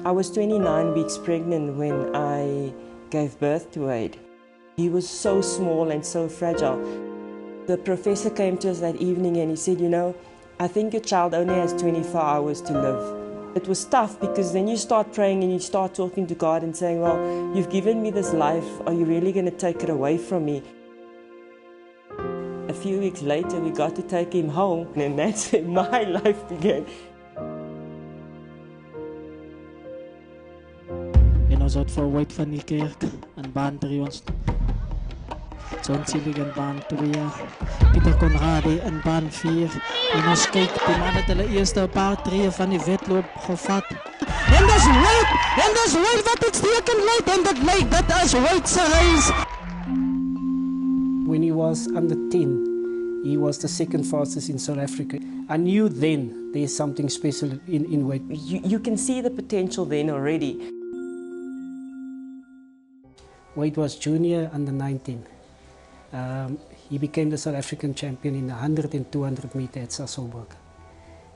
I was 29 weeks pregnant when I gave birth to Wayde. He was so small and so fragile. The professor came to us that evening and he said, you know, I think your child only has 24 hours to live. It was tough because then you start praying and you start talking to God and saying, well, you've given me this life, are you really going to take it away from me? A few weeks later we got to take him home and that's when my life began. En ons het vir Wayde van Niekerk in baan 3 ons John Selig in baan 2, Pieter Conradi in baan 4 en ons kyk, die man het hulle eerste paar tree van die wedloop gevat. En dis Wayde wat uitstekend lyk en dit is Wayde se reis. When he was under 10, he was the second fastest in South Africa. I knew then there's something special in Wayde. You can see the potential then already. Wayde was junior under 19. He became the South African champion in the 100 and 200 meter at Sasolburg.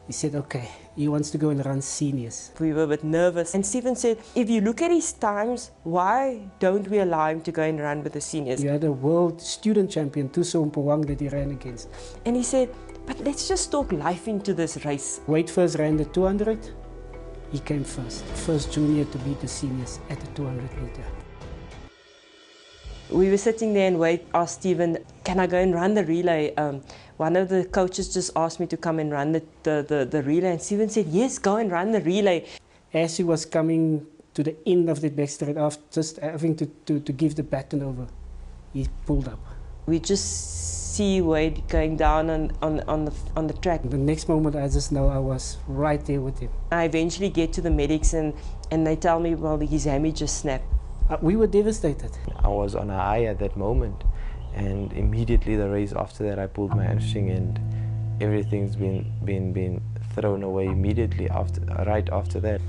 He said, okay, he wants to go and run seniors. We were a bit nervous. And Stephen said, if you look at his times, why don't we allow him to go and run with the seniors? You had a world student champion, Tuso Mpowang, that he ran against. And he said, but let's just talk life into this race. Wayde first ran the 200. He came first. First junior to beat the seniors at the 200 meter. We were sitting there and Wayde asked Stephen, can I go and run the relay? One of the coaches just asked me to come and run the relay, and Stephen said, yes, go and run the relay. As he was coming to the end of the backstreet, after just having to give the baton over, he pulled up. We just see Wayde going down on the track. The next moment I just know I was right there with him. I eventually get to the medics and they tell me, well, his hammy just snapped. We were devastated. I was on a high at that moment, and immediately the race after that I pulled my hamstring and everything's been thrown away immediately right after that.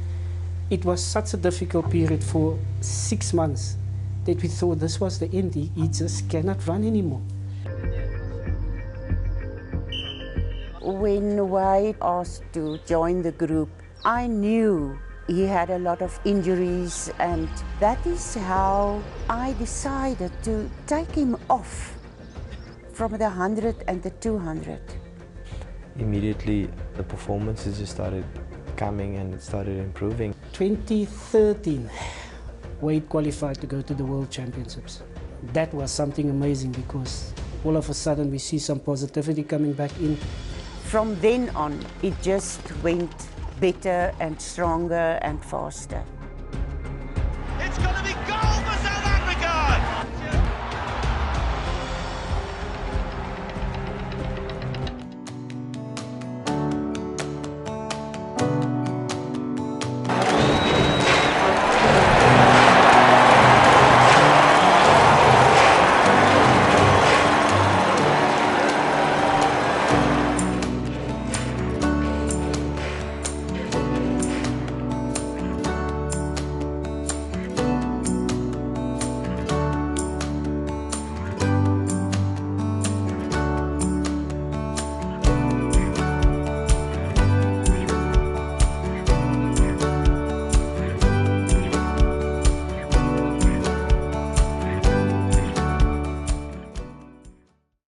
It was such a difficult period for 6 months that we thought this was the end. He just cannot run anymore. When Wayde asked to join the group, I knew he had a lot of injuries, and that is how I decided to take him off from the 100 and the 200. Immediately the performances just started coming and it started improving. 2013, Wayde qualified to go to the World Championships. That was something amazing because all of a sudden we see some positivity coming back in. From then on, it just went better and stronger and faster.